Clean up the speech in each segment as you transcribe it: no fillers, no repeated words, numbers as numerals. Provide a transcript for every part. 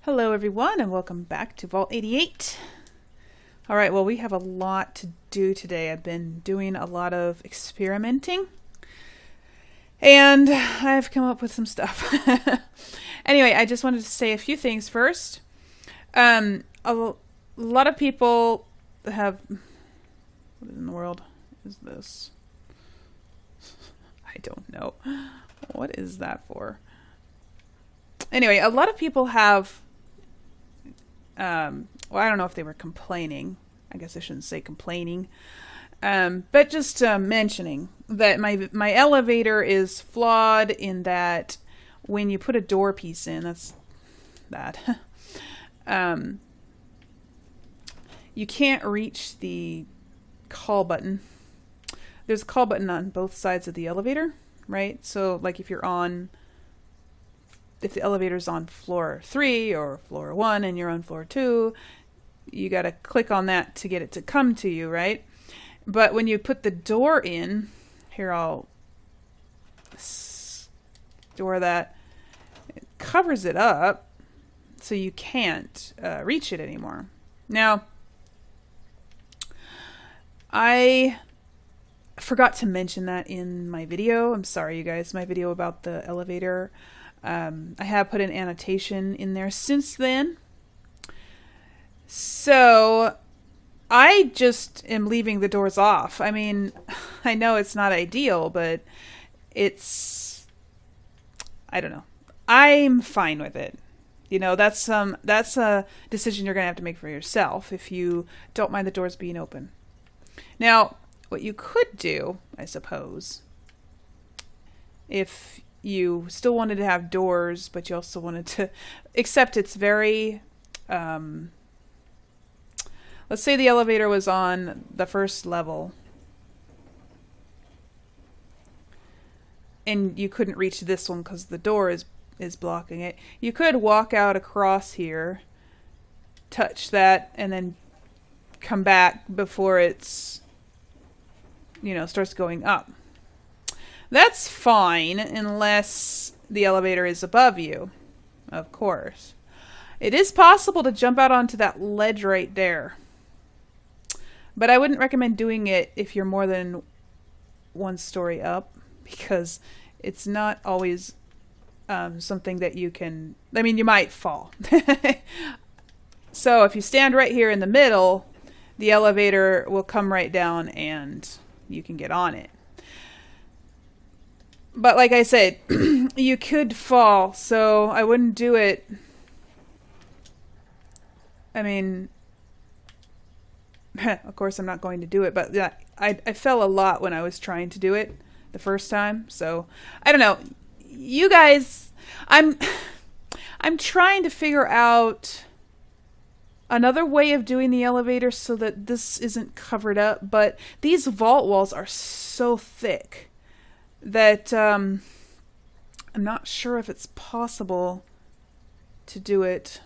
Hello everyone and welcome back to Vault 88. Alright, well we have a lot to do today. I've been doing a lot of experimenting and I've come up with some stuff. Anyway, I just wanted to say a few things first. A lot of people have... What in the world is this? I don't know. What is that for? Anyway, a lot of people have... well, I don't know if they were complaining. I guess I shouldn't say complaining. But just mentioning that my elevator is flawed in that when you put a door piece in, that's that. You can't reach the call button. There's a call button on both sides of the elevator, right? So like if the elevator's on floor 3 or floor 1 and you're on floor 2, you got to click on that to get it to come to you, right? But when you put the door in, here I'll store that, it covers it up so you can't reach it anymore. Now, I forgot to mention that in my video. I'm sorry, you guys, my video about the elevator. I have put an annotation in there since then. So I just am leaving the doors off. I mean, I know it's not ideal, but it's, I don't know. I'm fine with it. You know, that's a decision you're going to have to make for yourself if you don't mind the doors being open. Now, what you could do, I suppose, if you still wanted to have doors, but you also wanted to, except it's very, let's say the elevator was on the first level and you couldn't reach this one because the door is blocking it. You could walk out across here, touch that, and then come back before it's, you know, starts going up. That's fine unless the elevator is above you, of course. It is possible to jump out onto that ledge right there. But I wouldn't recommend doing it if you're more than one story up, because it's not always something that you can... I mean, you might fall. So if you stand right here in the middle, the elevator will come right down and you can get on it. But like I said, you could fall, so I wouldn't do it. I mean, of course I'm not going to do it, but yeah, I fell a lot when I was trying to do it the first time. So I don't know. You guys, I'm trying to figure out another way of doing the elevator so that this isn't covered up, but these vault walls are so thick that I'm not sure if it's possible to do it.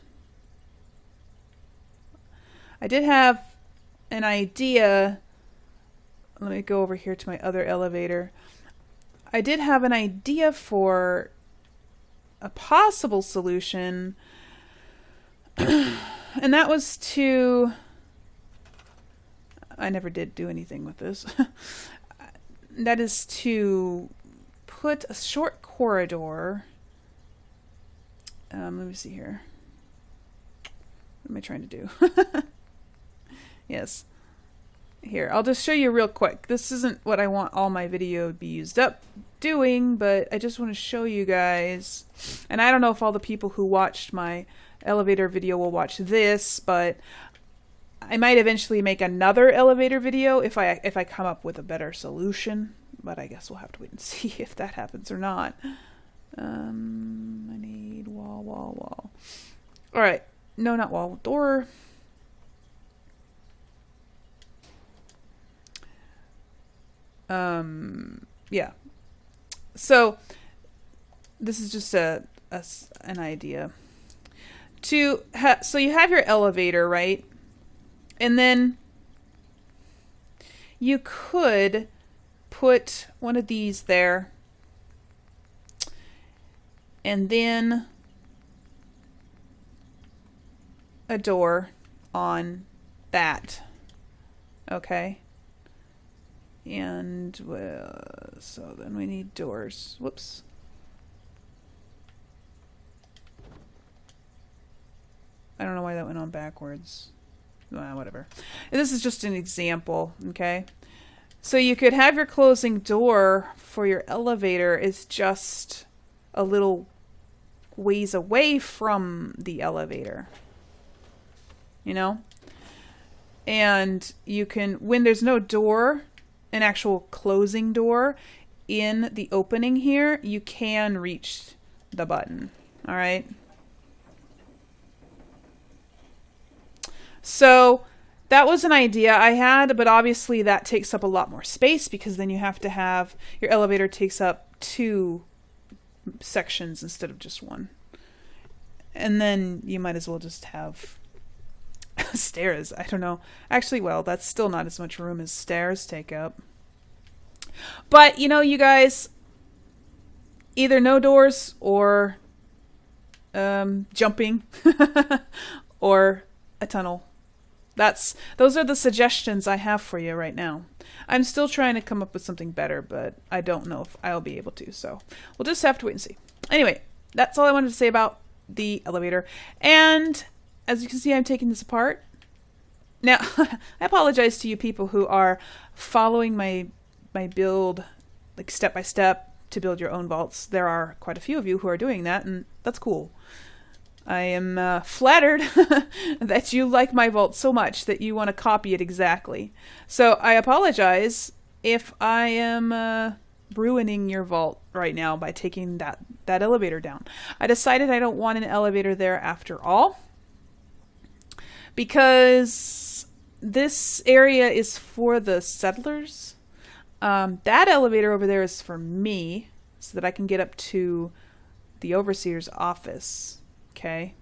I did have an idea. Let me go over here to my other elevator. I did have an idea for a possible solution, and that was to... I never did do anything with this. That is to put a short corridor. Let me see here. What am I trying to do? Yes. Here, I'll just show you real quick. This isn't what I want all my video to be used up doing, but I just want to show you guys. And I don't know if all the people who watched my elevator video will watch this, but I might eventually make another elevator video if I come up with a better solution, but I guess we'll have to wait and see if that happens or not. I need wall. All right, no, not wall, door. Yeah. So this is just an idea. So you have your elevator, right? And then you could put one of these there. And then a door on that. Okay. And so then we need doors. Whoops. I don't know why that went on backwards. Well, whatever. This is just an example, okay? So you could have your closing door for your elevator is just a little ways away from the elevator. You know? And you can, when there's no door, an actual closing door in the opening here, you can reach the button. All right? So that was an idea I had, but obviously that takes up a lot more space because then you have to have, your elevator takes up 2 sections instead of just 1. And then you might as well just have stairs. I don't know. Actually, well, that's still not as much room as stairs take up. But, you know, you guys, either no doors or jumping or a tunnel. Those are the suggestions I have for you right now. I'm still trying to come up with something better, but I don't know if I'll be able to. So we'll just have to wait and see. Anyway, that's all I wanted to say about the elevator. And as you can see, I'm taking this apart. Now, I apologize to you people who are following my build, like step by step, to build your own vaults. There are quite a few of you who are doing that, and that's cool. I am flattered that you like my vault so much that you want to copy it exactly. So I apologize if I am ruining your vault right now by taking that elevator down. I decided I don't want an elevator there after all, because this area is for the settlers. That elevator over there is for me, so that I can get up to the overseer's office. Okay.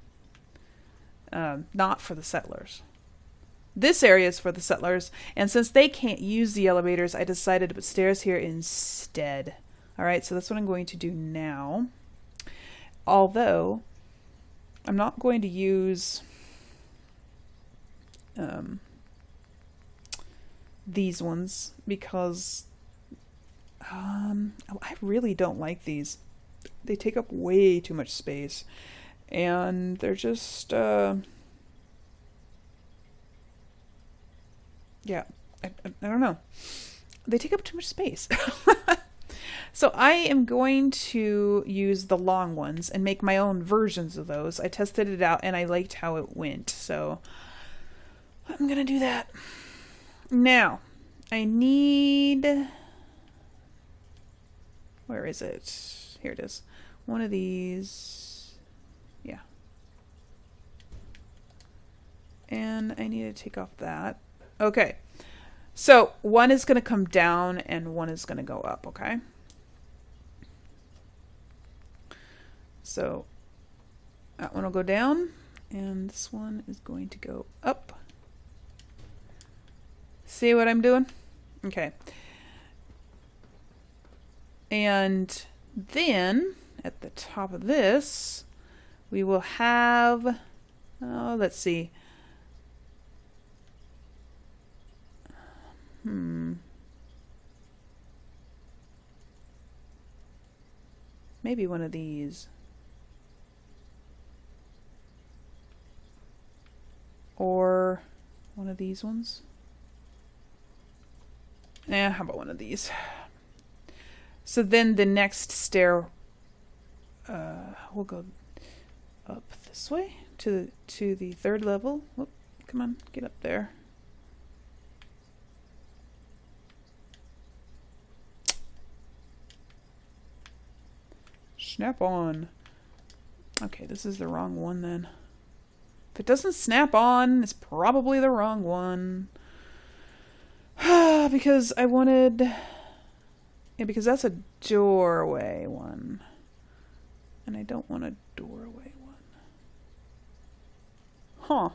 Not for the settlers. This area is for the settlers, and since they can't use the elevators, I decided to put stairs here instead. Alright, so that's what I'm going to do now. Although, I'm not going to use these ones because I really don't like these. They take up way too much space. And they're just, yeah, I don't know. They take up too much space. So I am going to use the long ones and make my own versions of those. I tested it out and I liked how it went. So I'm going to do that. Now, I need, where is it? Here it is. One of these. Yeah. And I need to take off that. Okay. So one is going to come down and one is going to go up, okay? So that one will go down and this one is going to go up. See what I'm doing? Okay. And then at the top of this, we will have, oh, let's see. Maybe one of these. Or one of these ones. How about one of these? So then the next stair will go up this way to the 3rd level. Whoop, come on, get up there. Snap on. Okay, this is the wrong one then. If it doesn't snap on, it's probably the wrong one. Because I wanted, yeah, because that's a doorway one. And I don't want a doorway one. Huh.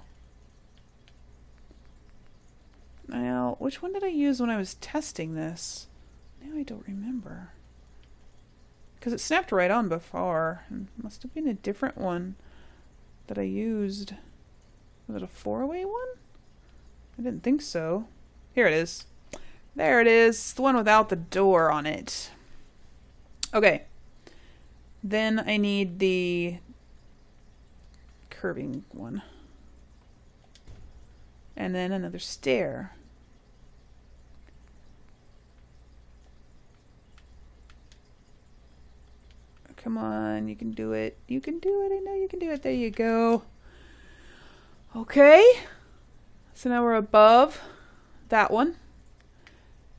Now, which one did I use when I was testing this? Now I don't remember. Because it snapped right on before. It must have been a different one that I used. Was it a 4-way one? I didn't think so. Here it is. There it is. The one without the door on it. Okay. Then I need the curving one. And then another stair. Come on, you can do it. You can do it. I know you can do it. There you go. Okay. So now we're above that one.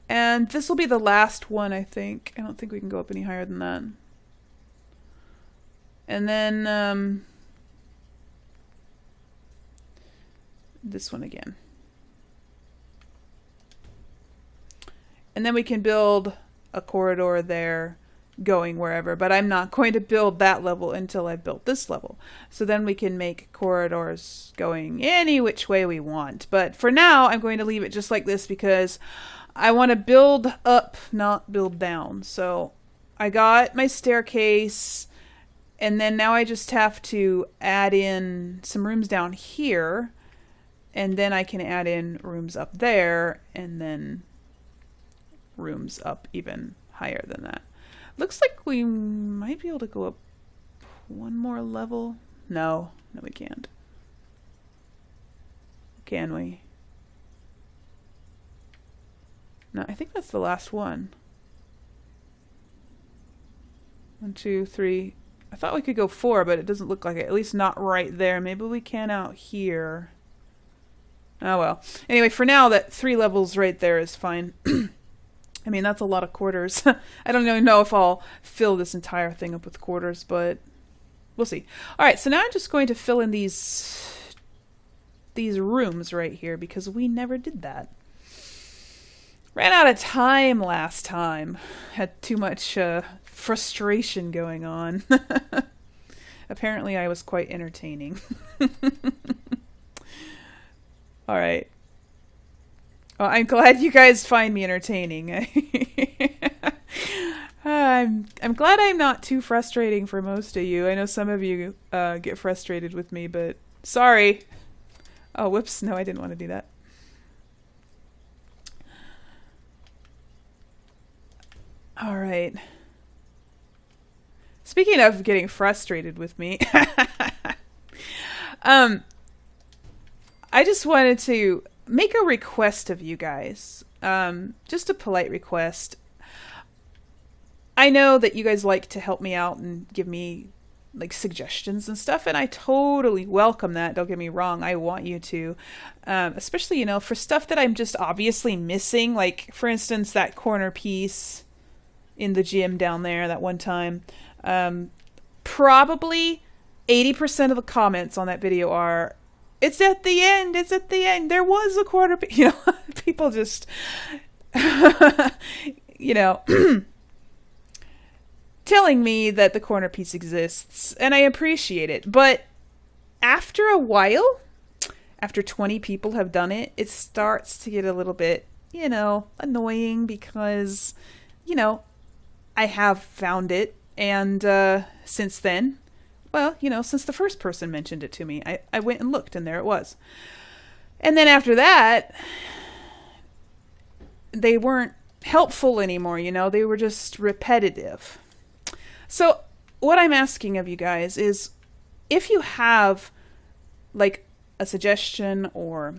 And this will be the last one, I think. I don't think we can go up any higher than that. And then this one again. And then we can build a corridor there going wherever, but I'm not going to build that level until I've built this level. So then we can make corridors going any which way we want. But for now, I'm going to leave it just like this because I want to build up, not build down. So I got my staircase, and then now I just have to add in some rooms down here, and then I can add in rooms up there, and then rooms up even higher than that. Looks like we might be able to go up one more level. No, we can't. Can we? No, I think that's the last one. 1, 2, 3. I thought we could go 4, but it doesn't look like it. At least not right there. Maybe we can out here. Oh well. Anyway, for now, that 3 levels right there is fine. I mean, that's a lot of quarters. I don't even know if I'll fill this entire thing up with quarters, but we'll see. All right, so now I'm just going to fill in these rooms right here because we never did that. Ran out of time last time. Had too much frustration going on. Apparently, I was quite entertaining. All right. Well, I'm glad you guys find me entertaining. I'm glad I'm not too frustrating for most of you. I know some of you get frustrated with me, but sorry. Oh, whoops. No, I didn't want to do that. All right. Speaking of getting frustrated with me, I just wanted to make a request of you guys. Just a polite request. I know that you guys like to help me out and give me like suggestions and stuff, and I totally welcome that. Don't get me wrong. I want you to, especially, for stuff that I'm just obviously missing. Like, for instance, that corner piece in the gym down there that one time. Probably 80% of the comments on that video are, it's at the end, it's at the end, there was a corner piece. People just, telling me that the corner piece exists, and I appreciate it. But after a while, after 20 people have done it, it starts to get a little bit, annoying because, I have found it, and since then, well, since the first person mentioned it to me, I went and looked, and there it was. And then after that, they weren't helpful anymore, they were just repetitive. So what I'm asking of you guys is, if you have like a suggestion or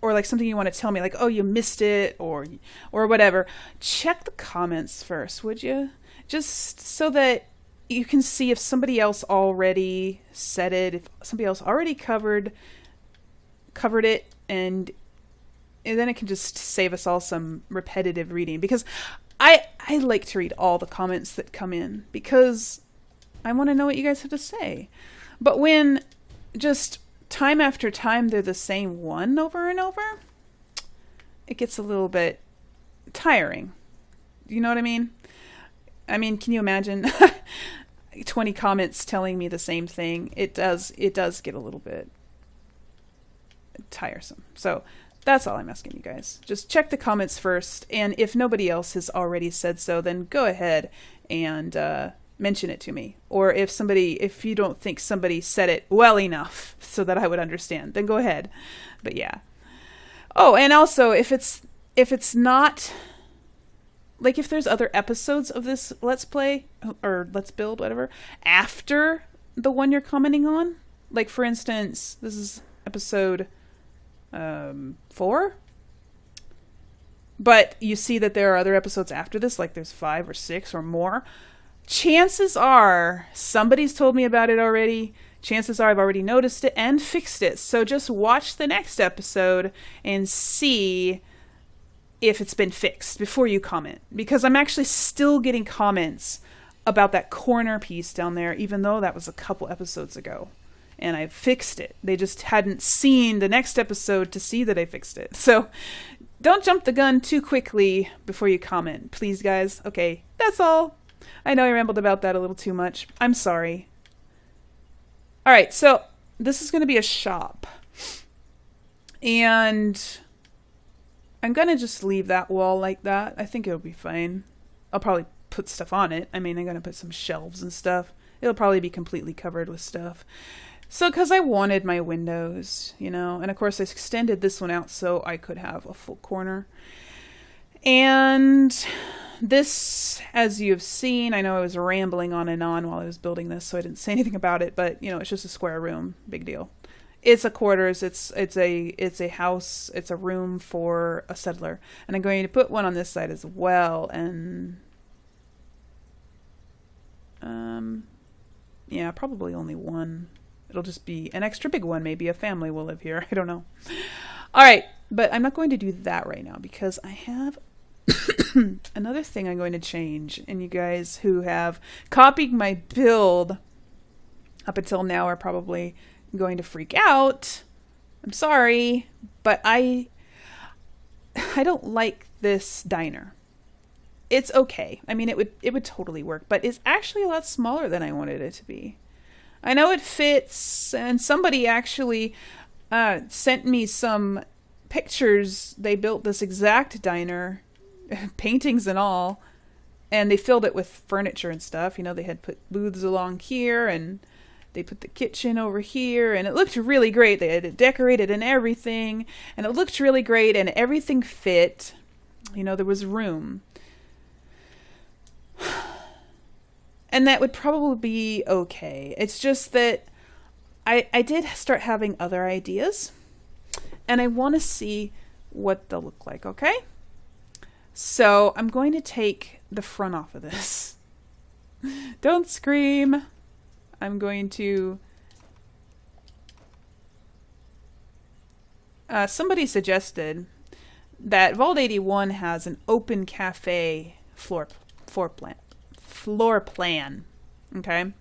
like something you want to tell me, like, oh, you missed it or whatever, check the comments first, would you? Just so that you can see if somebody else already said it, if somebody else already covered it, and then it can just save us all some repetitive reading, because I like to read all the comments that come in because I want to know what you guys have to say. But when just time after time they're the same one over and over, it gets a little bit tiring. You know what I mean? I mean, can you imagine 20 comments telling me the same thing? It does get a little bit tiresome. So that's all I'm asking you guys. Just check the comments first, and if nobody else has already said so, then go ahead and mention it to me. Or if you don't think somebody said it well enough so that I would understand, then go ahead. But yeah. Oh, and also if it's not, like, if there's other episodes of this Let's Play or Let's Build, whatever, after the one you're commenting on, like, for instance, this is episode 4, but you see that there are other episodes after this, like there's 5 or 6 or more, chances are somebody's told me about it already. Chances are I've already noticed it and fixed it. So just watch the next episode and see if it's been fixed before you comment. Because I'm actually still getting comments about that corner piece down there, even though that was a couple episodes ago. And I fixed it. They just hadn't seen the next episode to see that I fixed it. So don't jump the gun too quickly before you comment. Please, guys. Okay, that's all. I know I rambled about that a little too much. I'm sorry. Alright, so this is going to be a shop. And I'm going to just leave that wall like that. I think it'll be fine. I'll probably put stuff on it. I mean, I'm going to put some shelves and stuff. It'll probably be completely covered with stuff. So, because I wanted my windows, you know. And of course, I extended this one out so I could have a full corner. And this, as you've seen, I know I was rambling on and on while I was building this, so I didn't say anything about it, but, you know, it's just a square room. Big deal. It's a quarters, it's a house, it's a room for a settler. And I'm going to put one on this side as well, and yeah, probably only one. It'll just be an extra big one. Maybe a family will live here. I don't know. All right, but I'm not going to do that right now because I have another thing I'm going to change. And you guys who have copied my build up until now are probably going to freak out. I'm sorry, but I don't like this diner. It's okay. I mean, it would totally work, but it's actually a lot smaller than I wanted it to be. I know it fits, and somebody actually sent me some pictures. They built this exact diner, paintings and all, and they filled it with furniture and stuff. You know, they had put booths along here, and they put the kitchen over here, and it looked really great. They had it decorated and everything, and it looked really great, and everything fit. You know, there was room. And that would probably be okay. It's just that I did start having other ideas, and I want to see what they'll look like, okay? So I'm going to take the front off of this. Don't scream. I'm going to... somebody suggested that Vault 81 has an open cafe floor plan. Okay,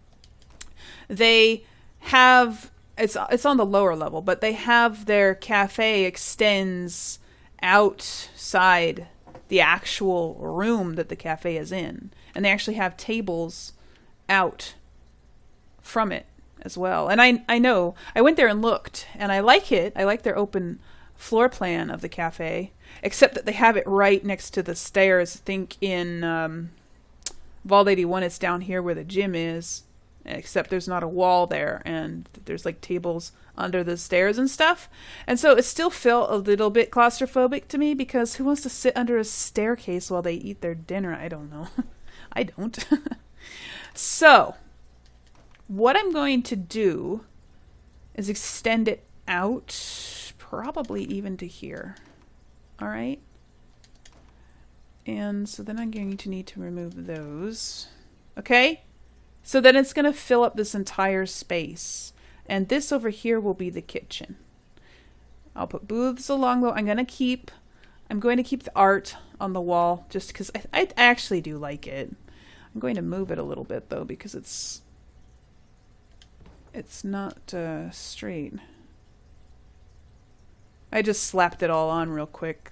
they have it's on the lower level, but they have their cafe extends outside the actual room that the cafe is in, and they actually have tables out from it as well. And I know I went there and looked, and I like it. I like their open floor plan of the cafe, except that they have it right next to the stairs. I think in Vault 81, it's down here where the gym is, except there's not a wall there, and there's like tables under the stairs and stuff. And so it still felt a little bit claustrophobic to me, because who wants to sit under a staircase while they eat their dinner? I don't know. I don't. So what I'm going to do is extend it out, probably even to here. All right. And so then I'm going to need to remove those. Okay? So then it's going to fill up this entire space. And this over here will be the kitchen. I'll put booths along the... I'm going to keep the art on the wall just because I actually do like it. I'm going to move it a little bit though, because it's not straight. I just slapped it all on real quick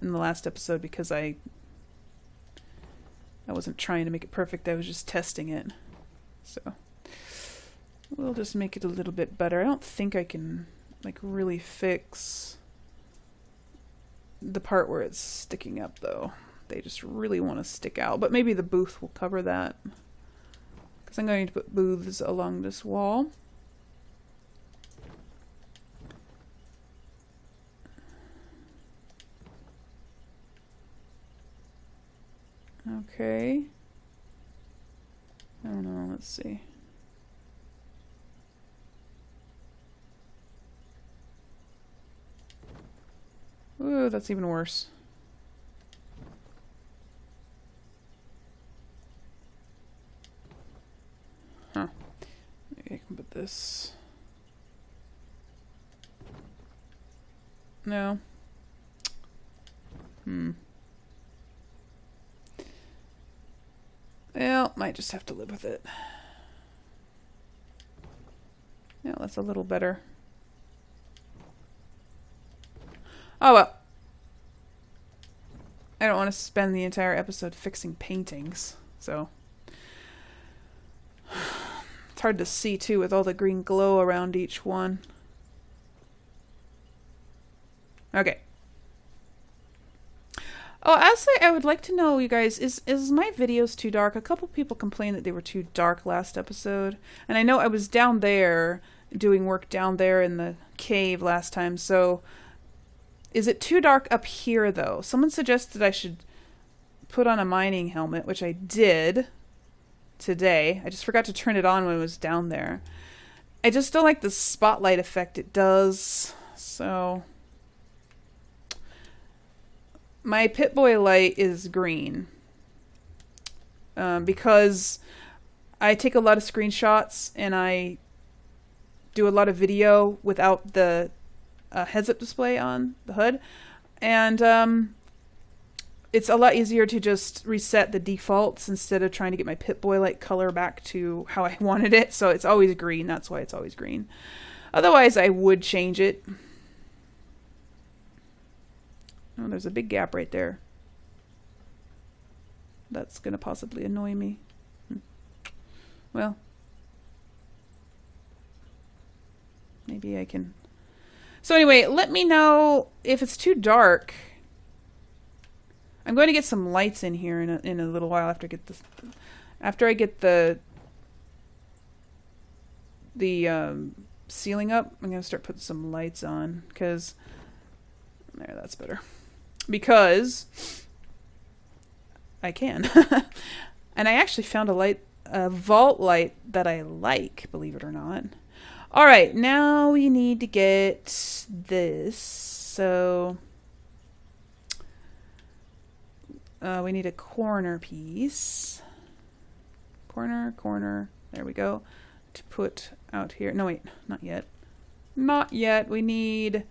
in the last episode, because I wasn't trying to make it perfect. I was just testing it. So we'll just make it a little bit better. I don't think I can like really fix the part where it's sticking up though. They just really want to stick out. But maybe the booth will cover that. Because I'm going to put booths along this wall. Okay. I don't know, let's see. Ooh, that's even worse. Huh. Maybe I can put this. No. Well, might just have to live with it. Yeah, that's a little better. Oh well. I don't want to spend the entire episode fixing paintings, so. It's hard to see too with all the green glow around each one. Okay. Oh, actually, I would like to know, you guys, is my videos too dark? A couple people complained that they were too dark last episode. And I know I was down there, doing work down there in the cave last time, so... Is it too dark up here, though? Someone suggested I should put on a mining helmet, which I did today. I just forgot to turn it on when I was down there. I just don't like the spotlight effect it does, so... My Pip-Boy light is green because I take a lot of screenshots and I do a lot of video without the heads-up display on the hood, and it's a lot easier to just reset the defaults instead of trying to get my Pip-Boy light color back to how I wanted it. So it's always green. That's why it's always green. Otherwise, I would change it. Oh, there's a big gap right there. That's going to possibly annoy me. Well, maybe I can... So anyway, let me know if it's too dark. I'm going to get some lights in here in a little while after I get this... After I get the ceiling up, I'm going to start putting some lights on, because... There, that's better. Because I can. And I actually found a vault light that I like, believe it or not. All right, now we need to get this. So we need a corner piece. Corner. There we go. To put out here. No, wait, not yet. Not yet. We need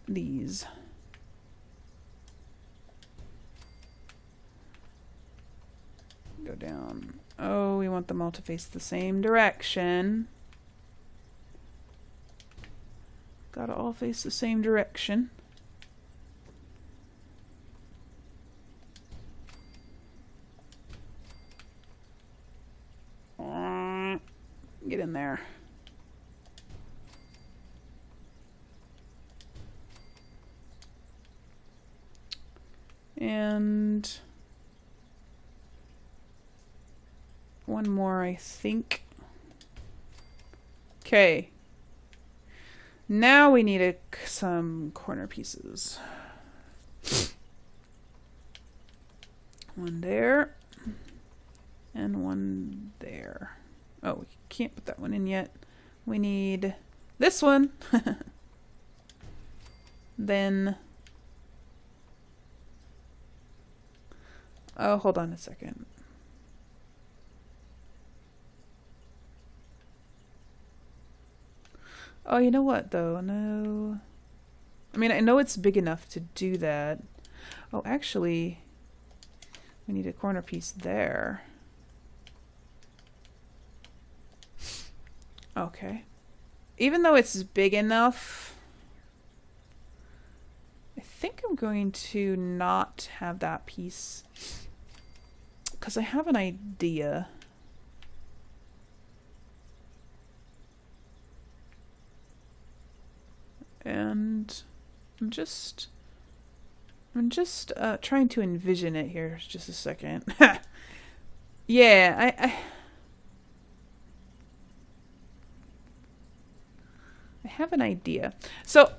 these. Go down. Oh, we want them all to face the same direction. Gotta all face the same direction. Get in there. And one more, I think. Okay. Now we need some corner pieces. One there. And one there. Oh, we can't put that one in yet. We need this one. Then... Oh, hold on a second. Oh, you know what, though? No. I mean, I know it's big enough to do that. Oh, actually, we need a corner piece there. Okay. Even though it's big enough, I think I'm going to not have that piece. Because I have an idea. And I'm I'm just trying to envision it here. Just a second. Yeah, I have an idea. So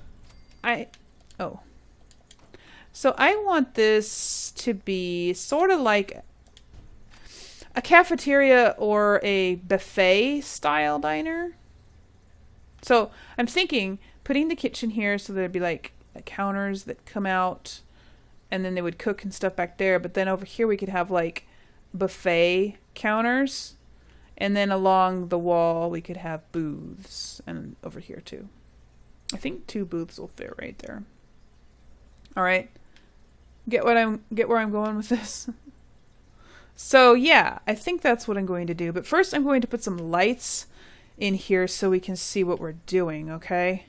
So I want this to be sort of like a cafeteria or a buffet style diner. So I'm thinking putting the kitchen here so there'd be like counters that come out and then they would cook and stuff back there. But then over here we could have like buffet counters. And then along the wall we could have booths. And over here too. I think 2 booths will fit right there. All right. Get where I'm going with this? So yeah, I think that's what I'm going to do. But first I'm going to put some lights in here so we can see what we're doing, okay?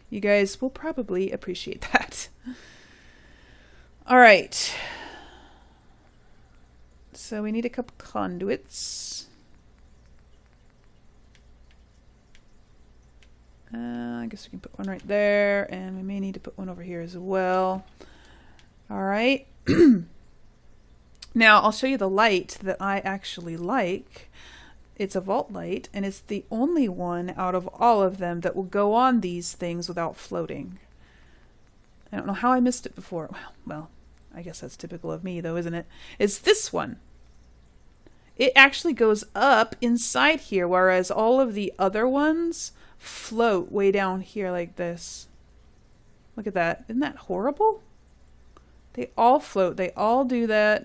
You guys will probably appreciate that. All right. So we need a couple conduits. I guess we can put one right there, and we may need to put one over here as well. All right. Now I'll show you the light that I actually like. It's a vault light, and it's the only one out of all of them that will go on these things without floating. I don't know how I missed it before. Well, I guess that's typical of me though, isn't it? It's this one. It actually goes up inside here, whereas all of the other ones float way down here like this. Look at that. Isn't that horrible? They all float. They all do that.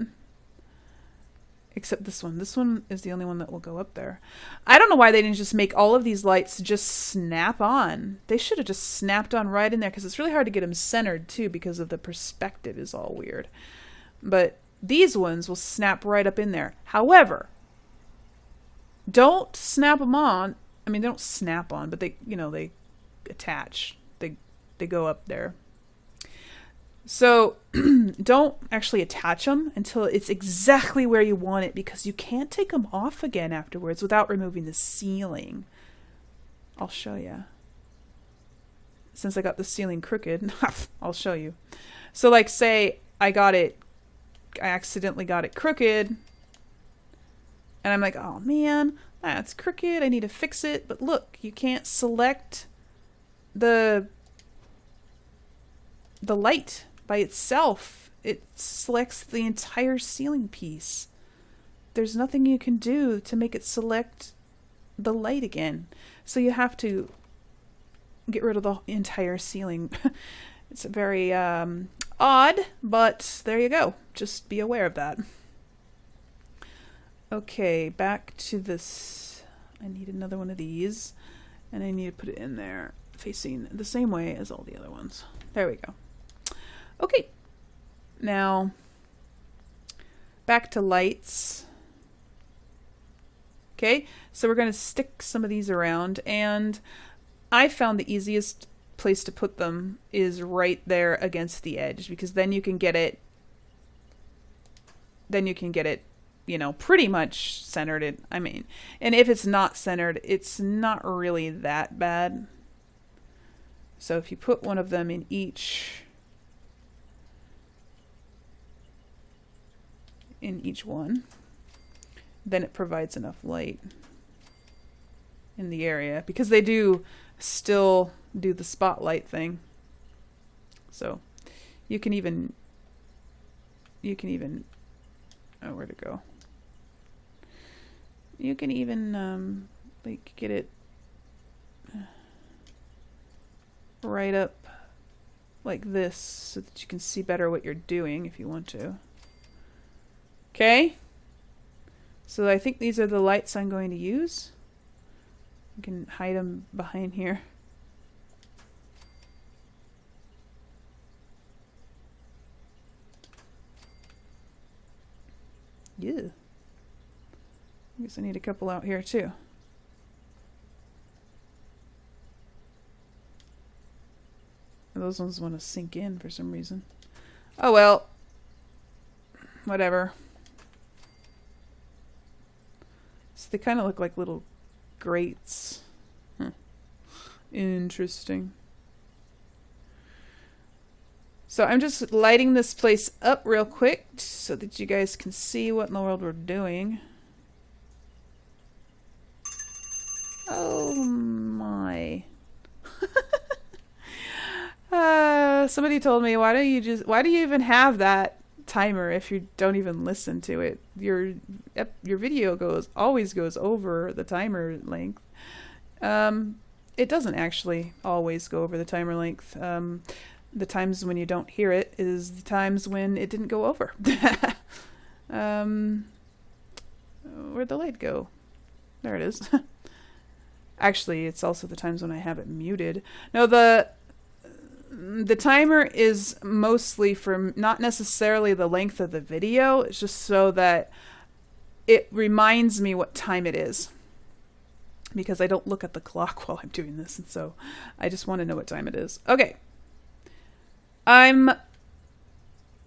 Except this one. This one is the only one that will go up there. I don't know why they didn't just make all of these lights just snap on. They should have just snapped on right in there because it's really hard to get them centered too because of the perspective is all weird. But these ones will snap right up in there. However, don't snap them on. I mean, they don't snap on, but they, you know, they attach. They go up there. So don't actually attach them until it's exactly where you want it because you can't take them off again afterwards without removing the ceiling. I'll show you. Since I got the ceiling crooked, I'll show you. So like say I accidentally got it crooked and I'm like, oh man, that's crooked. I need to fix it. But look, you can't select the light by itself. It selects the entire ceiling piece. There's nothing you can do to make it select the light again. So you have to get rid of the entire ceiling. It's very odd, but there you go. Just be aware of that. Okay, back to this. I need another one of these, and I need to put it in there facing the same way as all the other ones. There we go. Okay, now back to lights. Okay, so we're going to stick some of these around, and I found the easiest place to put them is right there against the edge, because then you can get it, you know, pretty much centered. I mean, and if it's not centered, it's not really that bad. So if you put one of them in each one, then it provides enough light in the area, because they do still do the spotlight thing. So you can even oh, where'd it go? You can even like get it right up like this so that you can see better what you're doing if you want to. Okay, so I think these are the lights I'm going to use. You can hide them behind here. Yeah. I guess I need a couple out here too. Those ones want to sink in for some reason. Oh well. Whatever. So they kind of look like little grates. Interesting. So I'm just lighting this place up real quick so that you guys can see what in the world we're doing. Oh my. Somebody told me, why do you even have that timer if you don't even listen to it? Your video always goes over the timer length. It doesn't actually always go over the timer length. The times when you don't hear it is the times when it didn't go over. Where'd the light go? There it is. Actually, it's also the times when I have it muted. No, the timer is mostly for not necessarily the length of the video. It's just so that it reminds me what time it is. Because I don't look at the clock while I'm doing this, and so I just want to know what time it is. Okay. I'm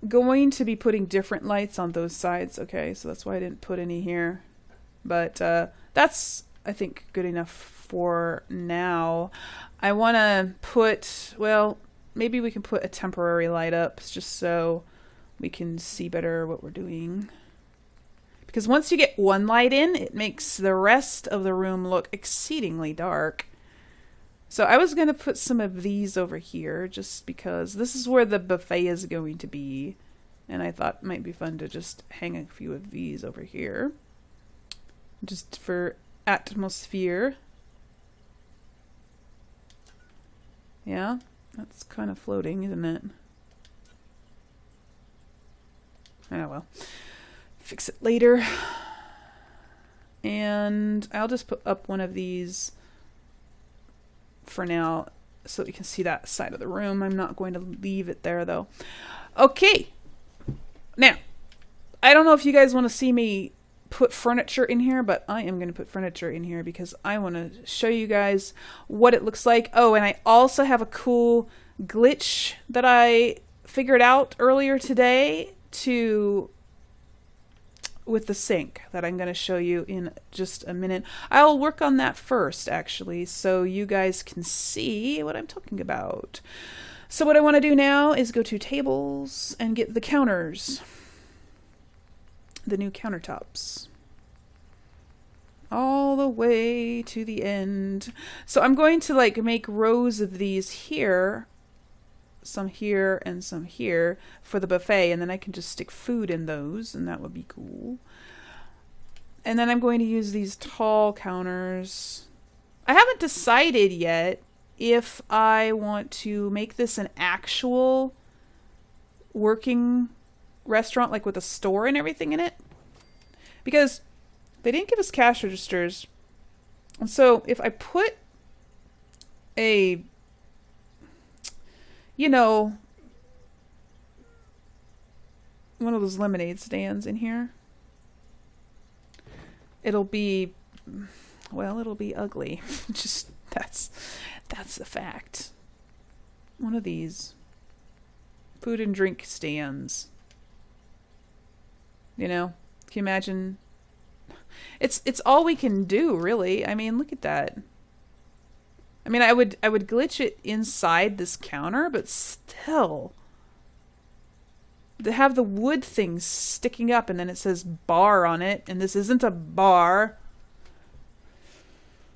going to be putting different lights on those sides, okay? So that's why I didn't put any here. But that's, I think, good enough for now. I want to put, well, maybe we can put a temporary light up just so we can see better what we're doing. Because once you get one light in, it makes the rest of the room look exceedingly dark. So I was going to put some of these over here just because this is where the buffet is going to be. And I thought it might be fun to just hang a few of these over here. Just for atmosphere. Yeah, that's kind of floating, isn't it? Oh well. Fix it later. And I'll just put up one of these for now so that you can see that side of the room. I'm not going to leave it there though. Okay. Now, I don't know if you guys want to see me put furniture in here, but I am going to put furniture in here because I want to show you guys what it looks like. Oh, and I also have a cool glitch that I figured out earlier today with the sink that I'm going to show you in just a minute. I'll work on that first, actually, so you guys can see what I'm talking about. So what I want to do now is go to tables and get the counters. The new countertops. All the way to the end. So I'm going to like make rows of these here. Some here and some here for the buffet, and then I can just stick food in those, and that would be cool. And then I'm going to use these tall counters. I haven't decided yet if I want to make this an actual working restaurant, like with a store and everything in it, because they didn't give us cash registers. And so if I put a, you know, one of those lemonade stands in here, it'll be, well, it'll be ugly. Just that's the fact. One of these food and drink stands. You know, can you imagine? It's all we can do, really. I mean, look at that. I mean, I would glitch it inside this counter, but still, to have the wood things sticking up and then it says bar on it, and this isn't a bar.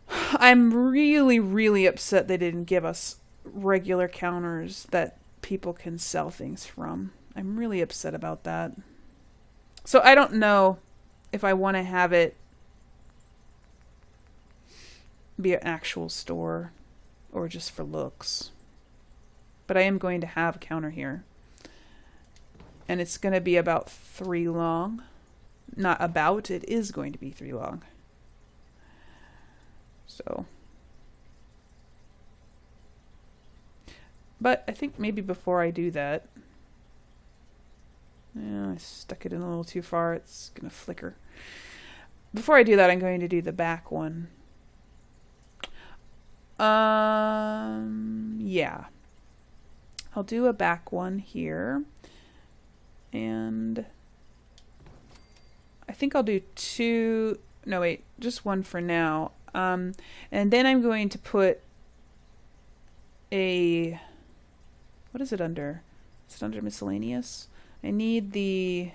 I'm really, really upset they didn't give us regular counters that people can sell things from. I'm really upset about that. So I don't know if I want to have it be an actual store or just for looks. But I am going to have a counter here. And it's going to be about 3 long. Not about, it is going to be 3 long. So. But I think maybe before I do that, yeah, I stuck it in a little too far. It's going to flicker. Before I do that, I'm going to do the back one. Yeah. I'll do a back one here. And I think I'll do 2, no wait, just 1 for now. And then I'm going to put a, what is it under? Is it under miscellaneous? I need the...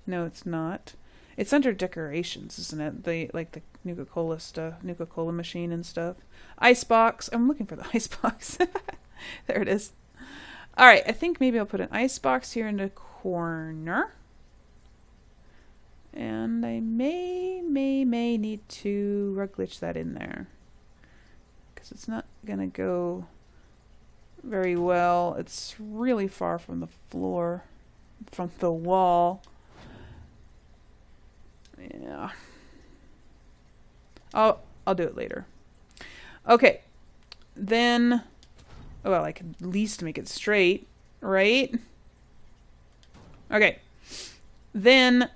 No, it's not. It's under decorations, isn't it? Like the Nuka-Cola stuff, Nuka-Cola machine and stuff. Icebox. I'm looking for the icebox. There it is. All right, I think maybe I'll put an icebox here in the corner. And I may need to rug glitch that in there. Because it's not going to go very well. It's really far from the floor, from the wall. Yeah. I'll do it later. Okay. Then, well, I can at least make it straight, right? Okay. Then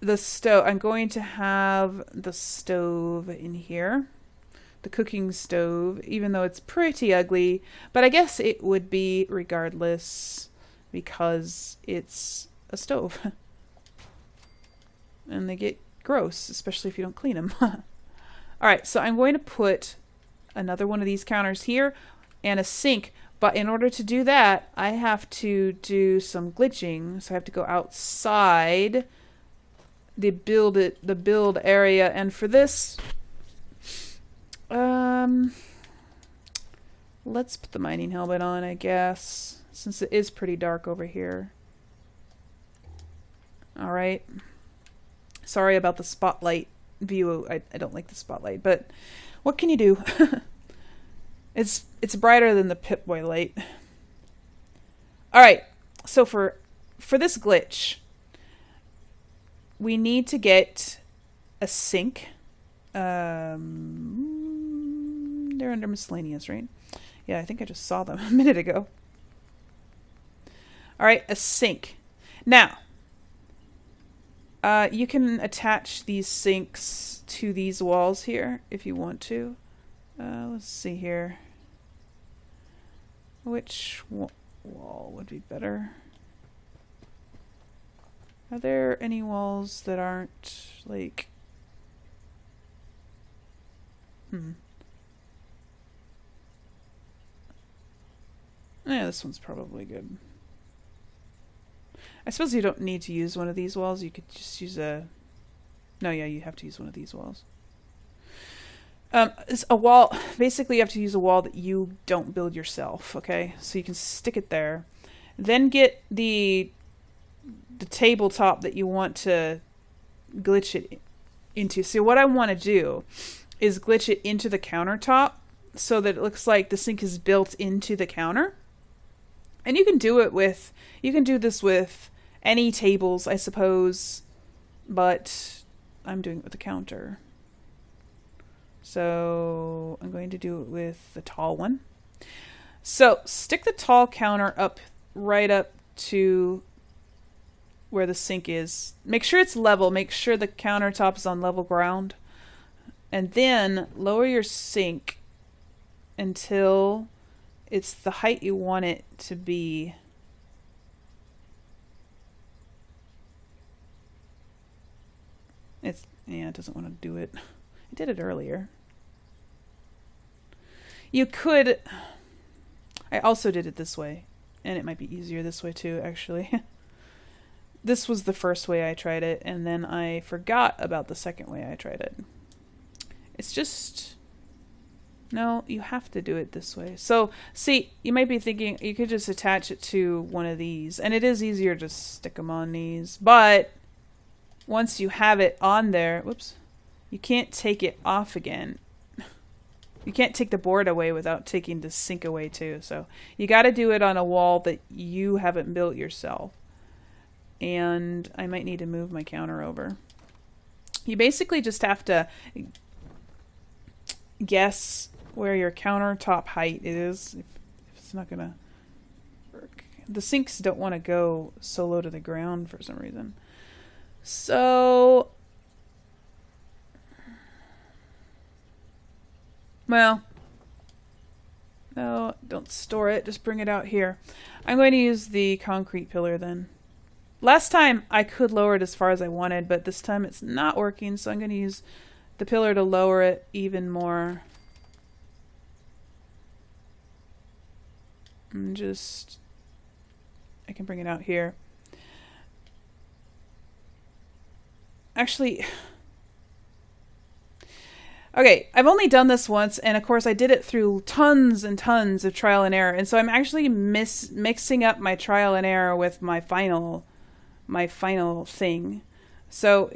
the stove. I'm going to have the stove in here. The cooking stove, even though it's pretty ugly, but I guess it would be regardless because it's a stove. And they get gross, especially if you don't clean them. Alright, so I'm going to put another one of these counters here and a sink. But in order to do that, I have to do some glitching. So I have to go outside the build area. And for this, let's put the mining helmet on, I guess, since it is pretty dark over here. Alright. Sorry about the spotlight view. I don't like the spotlight, but what can you do? It's brighter than the Pip-Boy light. Alright, so for this glitch, we need to get a sink. They're under miscellaneous, right? Yeah, I think I just saw them a minute ago. Alright, a sink. Now, you can attach these sinks to these walls here if you want to. Let's see here. Which wall would be better? Are there any walls that aren't like... Yeah, this one's probably good. I suppose you don't need to use one of these walls. You could just use a... No, yeah, you have to use one of these walls. It's a wall... Basically, you have to use a wall that you don't build yourself, okay? So you can stick it there. Then get the tabletop that you want to glitch it into. So what I want to do is glitch it into the countertop so that it looks like the sink is built into the counter. And you can do it with... You can do this with any tables, I suppose, but I'm doing it with the counter. So I'm going to do it with the tall one. So stick the tall counter up, right up to where the sink is. Make sure it's level. Make sure the countertop is on level ground. And then lower your sink until it's the height you want it to be. Yeah, it doesn't want to do it. I did it earlier. You could... I also did it this way. And it might be easier this way too, actually. This was the first way I tried it, and then I forgot about the second way I tried it. It's just... No, you have to do it this way. So, see, you might be thinking you could just attach it to one of these. And it is easier to stick them on these. But once you have it on there, whoops, you can't take it off again. You can't take the board away without taking the sink away too. So you got to do it on a wall that you haven't built yourself. And I might need to move my counter over. You basically just have to guess where your countertop height is. If it's not going to work. The sinks don't want to go so low to the ground for some reason. So, well, no, don't store it. Just bring it out here. I'm going to use the concrete pillar then. Last time I could lower it as far as I wanted, but this time it's not working, so I'm going to use the pillar to lower it even more. And just, I can bring it out here. Actually, okay, I've only done this once, and of course I did it through tons and tons of trial and error, and so I'm actually mixing up my trial and error with my final thing. So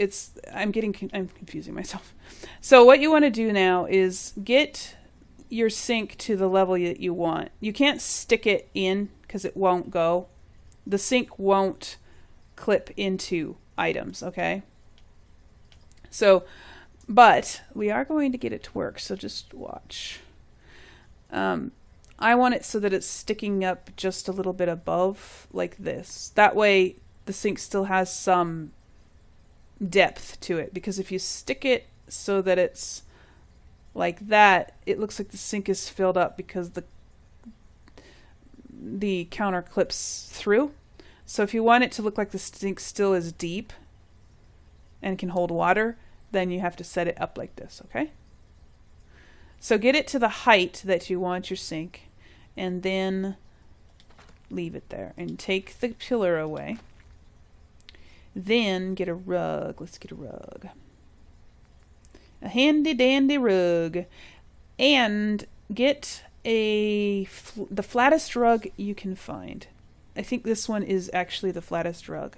I'm confusing myself. So what you want to do now is get your sink to the level that you want. You can't stick it in because it won't go. The sink won't clip into items, okay? So, but we are going to get it to work, so just watch. I want it so that it's sticking up just a little bit above, like this. That way the sink still has some depth to it, because if you stick it so that it's like that, it looks like the sink is filled up because the counter clips through. So if you want it to look like the sink still is deep and can hold water, then you have to set it up like this, okay? So get it to the height that you want your sink, and then leave it there and take the pillar away. Then get a rug. Let's get a rug. A handy dandy rug. And get the flattest rug you can find. I think this one is actually the flattest rug.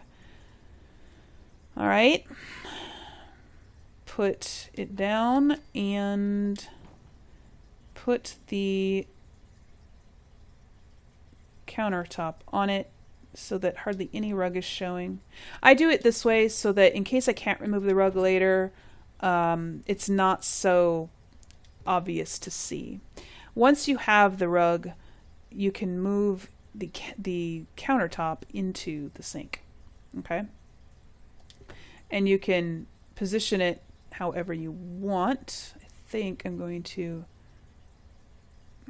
Alright. Put it down and put the countertop on it so that hardly any rug is showing. I do it this way so that in case I can't remove the rug later, it's not so obvious to see. Once you have the rug, you can move the countertop into the sink, okay? And you can position it however you want. I think I'm going to,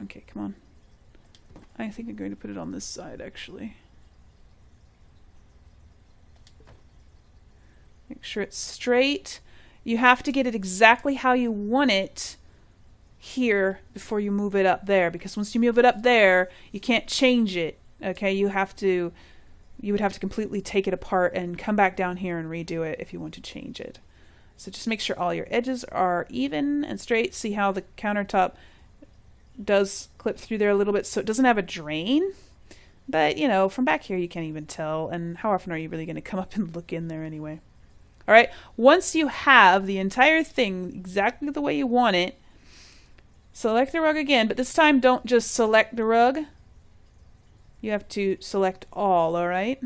okay, come on. I think I'm going to put it on this side, actually. Make sure it's straight. You have to get it exactly how you want it here before you move it up there, because once you move it up there, you can't change it, okay? You would have to completely take it apart and come back down here and redo it if you want to change it. So just make sure all your edges are even and straight. See how the countertop does clip through there a little bit, so it doesn't have a drain, but you know, from back here you can't even tell, and how often are you really going to come up and look in there anyway? Alright, once you have the entire thing exactly the way you want it, select the rug again, but this time don't just select the rug. You have to select all, alright?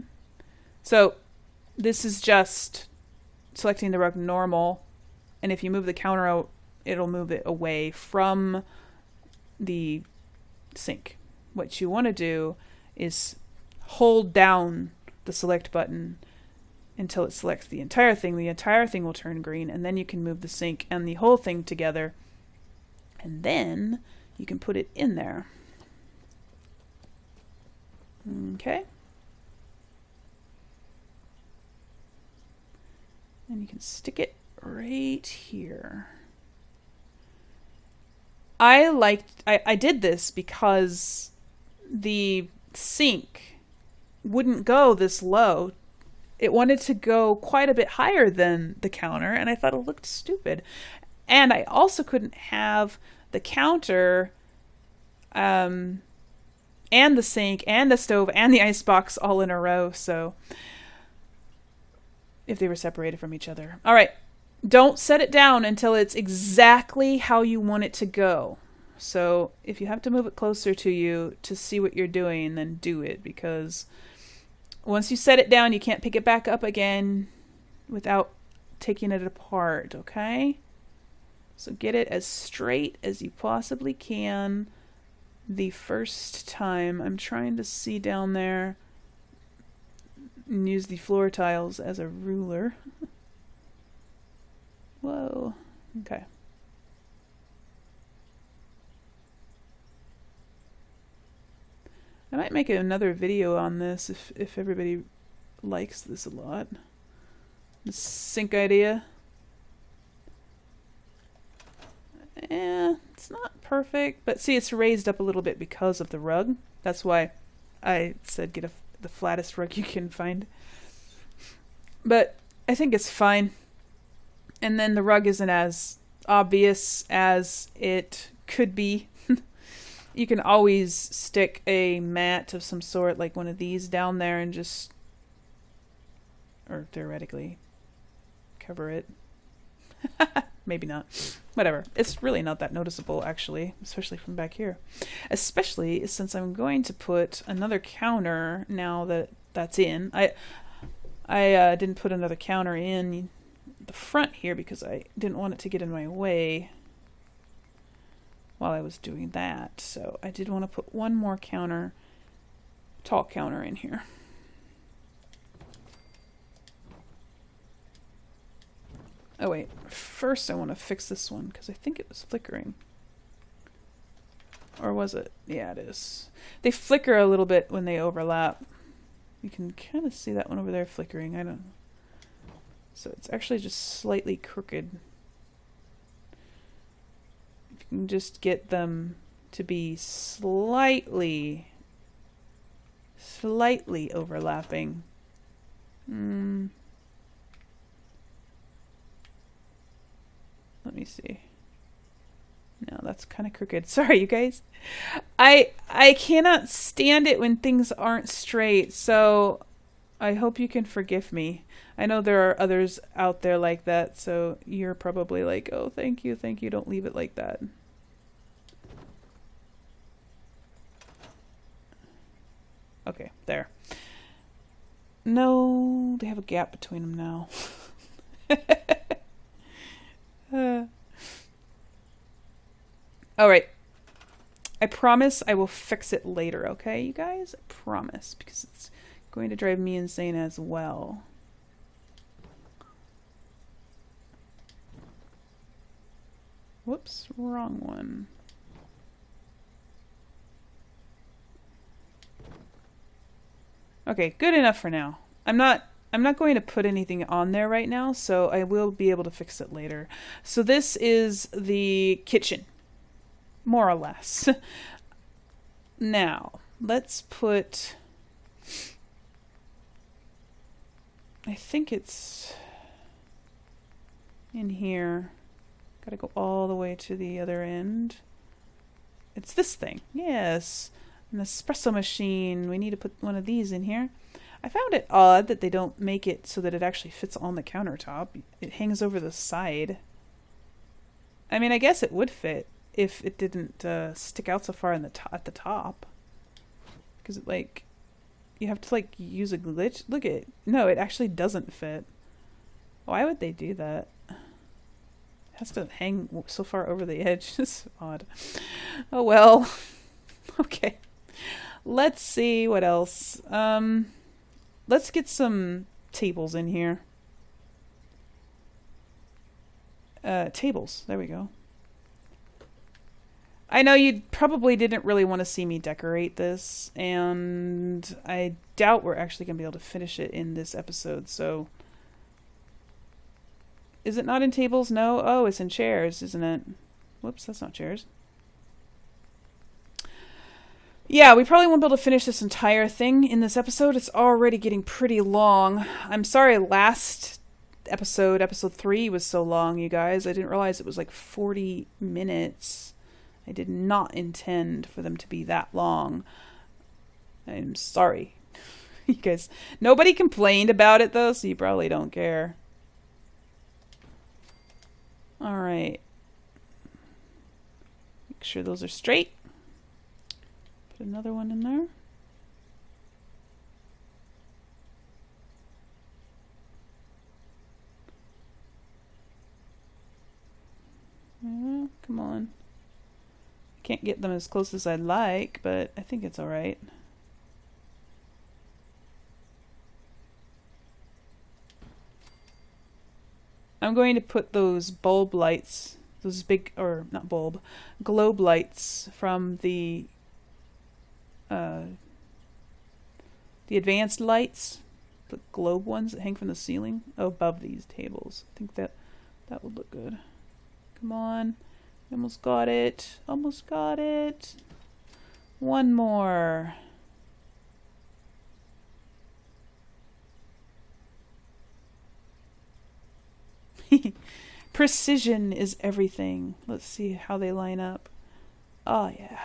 So this is just selecting the rug normal, and if you move the counter out, it'll move it away from the sink. What you want to do is hold down the select button until it selects the entire thing. The entire thing will turn green, and then you can move the sink and the whole thing together, and then you can put it in there. Okay. And you can stick it right here. I did this because the sink wouldn't go this low. It wanted to go quite a bit higher than the counter, and I thought it looked stupid. And I also couldn't have the counter and the sink and the stove and the icebox all in a row, so if they were separated from each other. All right, don't set it down until it's exactly how you want it to go. So if you have to move it closer to you to see what you're doing, then do it, because once you set it down, you can't pick it back up again without taking it apart, okay? So get it as straight as you possibly can the first time. I'm trying to see down there and use the floor tiles as a ruler. Whoa, okay. I might make another video on this if everybody likes this a lot. The sink idea. It's it's not perfect, but see, it's raised up a little bit because of the rug. That's why I said get the flattest rug you can find. But I think it's fine. And then the rug isn't as obvious as it could be. You can always stick a mat of some sort, like one of these down there, and just, or theoretically, cover it. Maybe not. Whatever. It's really not that noticeable, actually, especially from back here. Especially since I'm going to put another counter now that that's in. I didn't put another counter in the front here because I didn't want it to get in my way while I was doing that. So I did want to put one more counter, tall counter in here. Oh wait, first I want to fix this one because I think it was flickering. Or was it? Yeah, it is. They flicker a little bit when they overlap. You can kind of see that one over there flickering. I don't know. So it's actually just slightly crooked. If you can just get them to be slightly overlapping. Let me see. No, that's kind of crooked. Sorry, you guys. I cannot stand it when things aren't straight, so I hope you can forgive me. I know there are others out there like that, so you're probably like, oh, thank you, don't leave it like that. Okay, there. No, they have a gap between them now. All right. I promise I will fix it later, okay, you guys? I promise, because it's going to drive me insane as well. Whoops, wrong one. Okay, good enough for now. I'm not going to put anything on there right now, so I will be able to fix it later. So this is the kitchen, more or less. Now, let's put, I think it's in here. Gotta go all the way to the other end. It's this thing. Yes. An espresso machine. We need to put one of these in here. I found it odd that they don't make it so that it actually fits on the countertop. It hangs over the side. I mean, I guess it would fit if it didn't stick out so far in at the top. Because it, like, you have to, like, use a glitch. Look at it. No, it actually doesn't fit. Why would they do that? It has to hang so far over the edge. It's odd. Oh, well. Okay. Let's see what else. Let's get some tables in here. Tables. There we go. I know you probably didn't really want to see me decorate this, and I doubt we're actually going to be able to finish it in this episode, so... Is it not in tables? No? Oh, it's in chairs, isn't it? Whoops, that's not chairs. Yeah, we probably won't be able to finish this entire thing in this episode. It's already getting pretty long. I'm sorry last episode, episode 3, was so long, you guys. I didn't realize it was like 40 minutes. I did not intend for them to be that long. I'm sorry. You guys, nobody complained about it though, so you probably don't care. Alright. Make sure those are straight. Put another one in there. Come on. Can't get them as close as I'd like, but I think it's alright. I'm going to put those bulb lights, those big, or not bulb, globe lights from the advanced lights, the globe ones that hang from the ceiling, above these tables. I think that would look good. Come on. Almost got it. Almost got it. One more. Precision is everything. Let's see how they line up. Oh, yeah.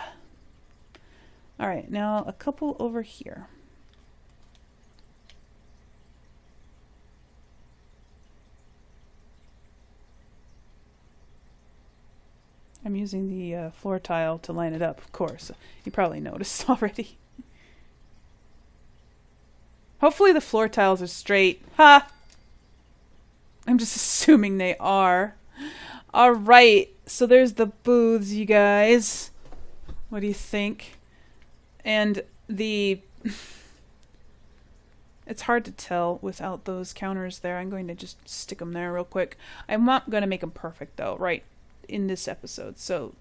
Alright, now a couple over here. I'm using the floor tile to line it up, of course. You probably noticed already. Hopefully the floor tiles are straight. Ha! I'm just assuming they are. Alright, so there's the booths, you guys. What do you think? And the... It's hard to tell without those counters there. I'm going to just stick them there real quick. I'm not going to make them perfect, though, right in this episode. So,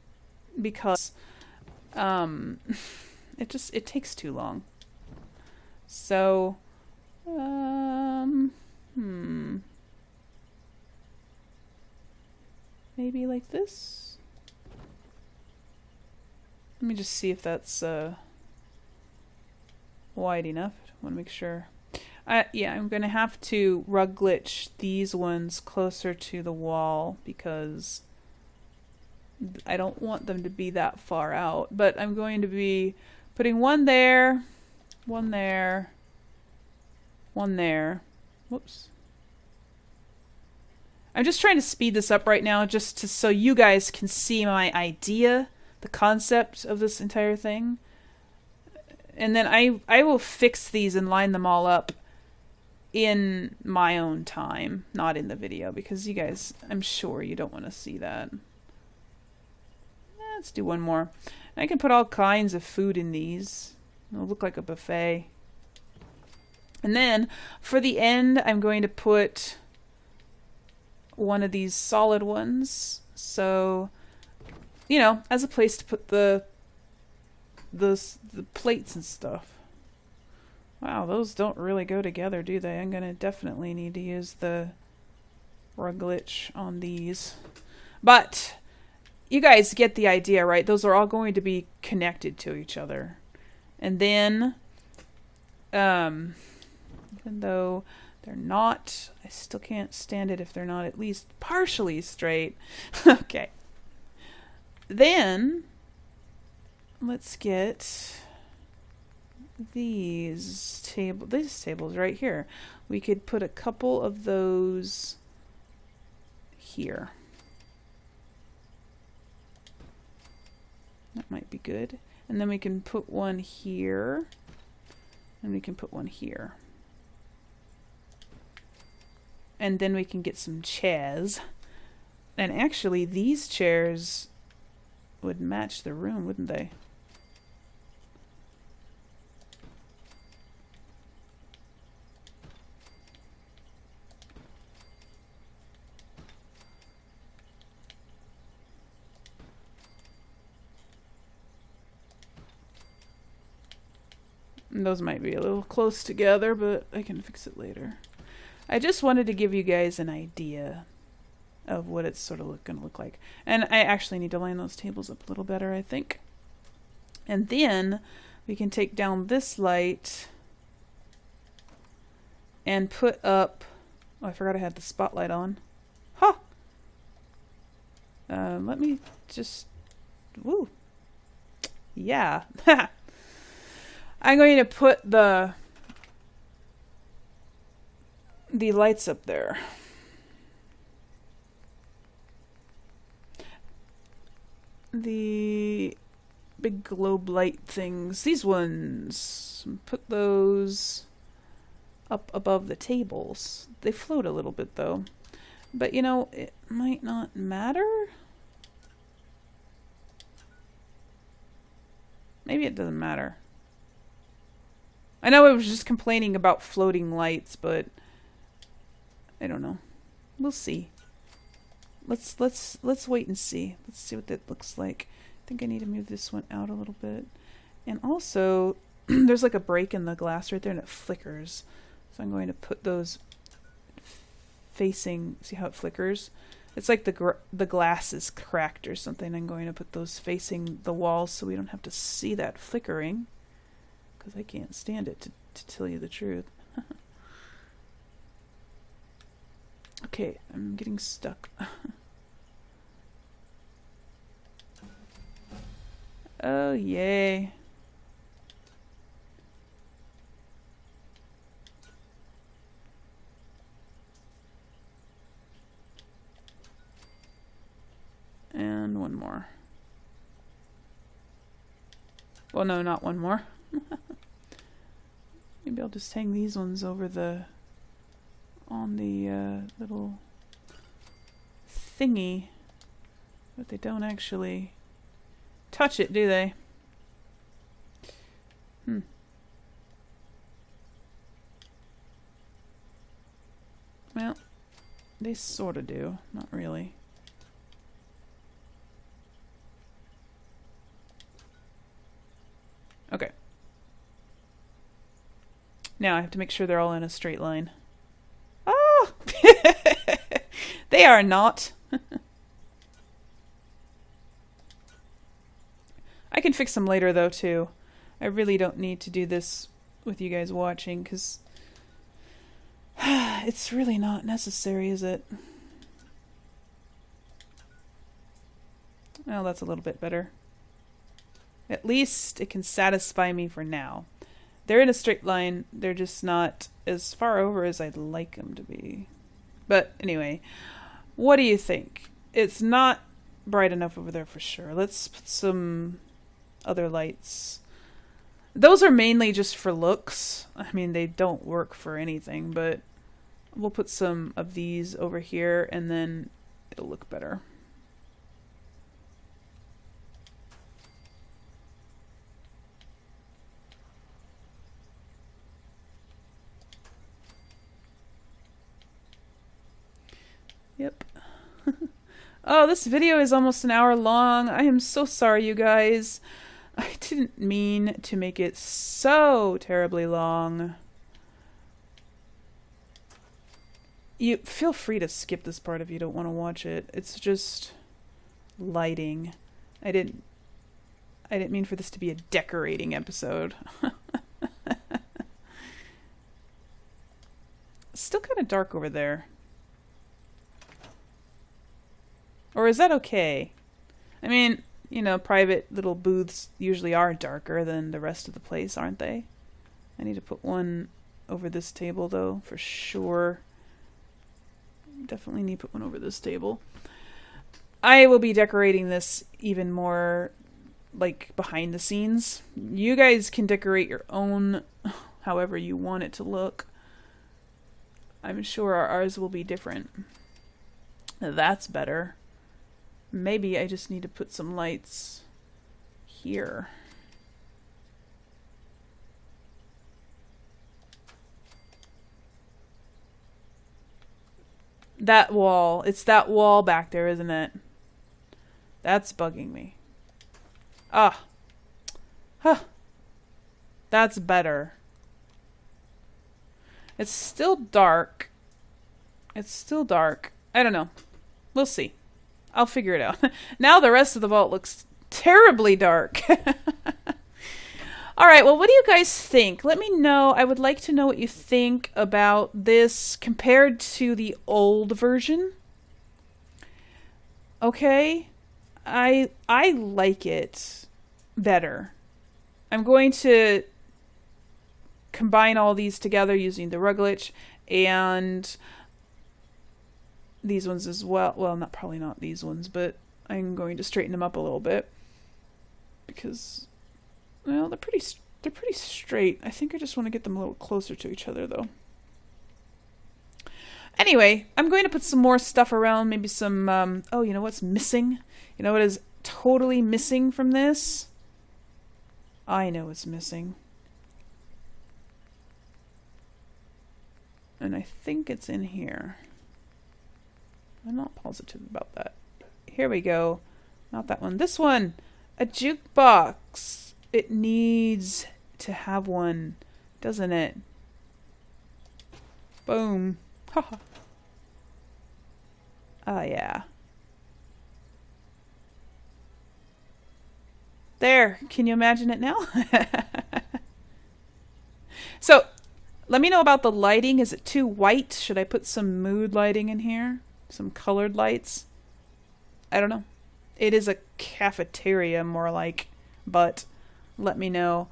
because it takes too long. So, maybe like this? Let me just see if that's wide enough. I want to make sure. Yeah, I'm going to have to rug glitch these ones closer to the wall because I don't want them to be that far out. But I'm going to be putting one there, one there, one there. Whoops. I'm just trying to speed this up right now just so you guys can see my idea, the concept of this entire thing. And then I will fix these and line them all up in my own time, not in the video, because you guys, I'm sure you don't want to see that. Let's do one more. I can put all kinds of food in these. It'll look like a buffet. And then for the end, I'm going to put one of these solid ones. So, you know, as a place to put the plates and stuff. Wow, those don't really go together, do they? I'm going to definitely need to use the rug glitch on these. But you guys get the idea, right? Those are all going to be connected to each other. And then, even though they're not, I still can't stand it if they're not at least partially straight. Okay. Then, let's get these tables right here. We could put a couple of those here. That might be good. And then we can put one here. And we can put one here. And then we can get some chairs. And actually, these chairs would match the room, wouldn't they? Those might be a little close together, but I can fix it later. I just wanted to give you guys an idea of what it's sort of going to look like. And I actually need to line those tables up a little better, I think. And then we can take down this light and put up... Oh, I forgot I had the spotlight on. Ha! Let me just... Woo! Yeah. I'm going to put the lights up there. The big globe light things. These ones. Put those up above the tables. They float a little bit though. But you know, it might not matter. Maybe it doesn't matter. I know I was just complaining about floating lights, but I don't know. We'll see. Let's wait and see. Let's see what that looks like. I think I need to move this one out a little bit. And also, there's like a break in the glass right there and it flickers. So I'm going to put those facing, see how it flickers? It's like the glass is cracked or something. I'm going to put those facing the wall so we don't have to see that flickering. Because I can't stand it, to tell you the truth. Okay, I'm getting stuck. Oh, yay. And one more. Well, no, not one more. Maybe I'll just hang these ones over on the little thingy. But they don't actually touch it, do they? Well, they sort of do. Not really. Okay. Now I have to make sure they're all in a straight line. Oh! They are not. I can fix them later though too. I really don't need to do this with you guys watching because it's really not necessary, is it? Well, that's a little bit better. At least it can satisfy me for now. They're in a straight line. They're just not as far over as I'd like them to be. But anyway, what do you think? It's not bright enough over there for sure. Let's put some other lights. Those are mainly just for looks. I mean, they don't work for anything, but we'll put some of these over here and then it'll look better. Yep. Oh, this video is almost an hour long. I am so sorry, you guys. I didn't mean to make it so terribly long. You feel free to skip this part if you don't want to watch it. It's just lighting. I didn't mean for this to be a decorating episode. It's still kind of dark over there. Or is that okay? I mean, you know, private little booths usually are darker than the rest of the place, aren't they? I need to put one over this table, though, for sure. Definitely need to put one over this table. I will be decorating this even more, like, behind the scenes. You guys can decorate your own however you want it to look. I'm sure ours will be different. That's better. Maybe I just need to put some lights here. That wall. It's that wall back there, isn't it? That's bugging me. Ah. Huh. That's better. It's still dark. It's still dark. I don't know. We'll see. I'll figure it out. Now the rest of the vault looks terribly dark. Alright, well, what do you guys think? Let me know. I would like to know what you think about this compared to the old version. Okay? I like it better. I'm going to combine all these together using the rug glitch and these ones as well. Well, probably not these ones, but I'm going to straighten them up a little bit because, well, they're pretty straight. I think I just want to get them a little closer to each other, though. Anyway, I'm going to put some more stuff around. Maybe some. Oh, you know what's missing? You know what is totally missing from this? I know what's missing, and I think it's in here. I'm not positive about that. Here we go. Not that one. This one! A jukebox! It needs to have one, doesn't it? Boom. Haha. Oh, yeah. There. Can you imagine it now? So, let me know about the lighting. Is it too white? Should I put some mood lighting in here? Some colored lights? I don't know. It is a cafeteria, more like, but let me know.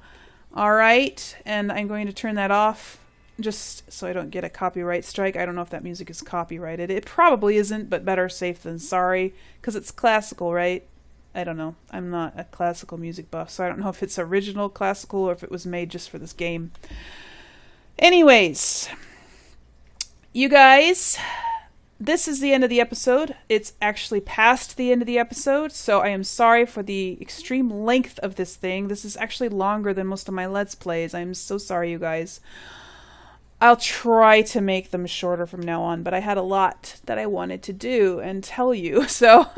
All right, and I'm going to turn that off just so I don't get a copyright strike. I don't know if that music is copyrighted. It probably isn't, but better safe than sorry, because it's classical, right? I don't know. I'm not a classical music buff, so I don't know if it's original classical or if it was made just for this game. Anyways, you guys, this is the end of the episode. It's actually past the end of the episode, so I am sorry for the extreme length of this thing. This is actually longer than most of my Let's Plays. I'm so sorry, you guys. I'll try to make them shorter from now on, but I had a lot that I wanted to do and tell you, so...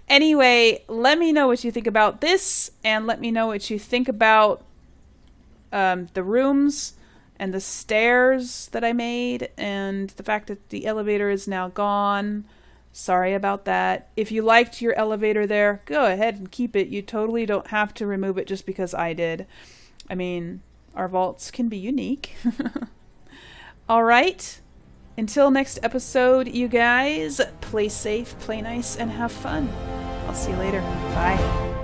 Anyway, let me know what you think about this, and let me know what you think about the rooms and the stairs that I made, and the fact that the elevator is now gone. Sorry about that. If you liked your elevator there, go ahead and keep it. You totally don't have to remove it just because I did. I mean, our vaults can be unique. All right. Until next episode, you guys, play safe, play nice, and have fun. I'll see you later. Bye.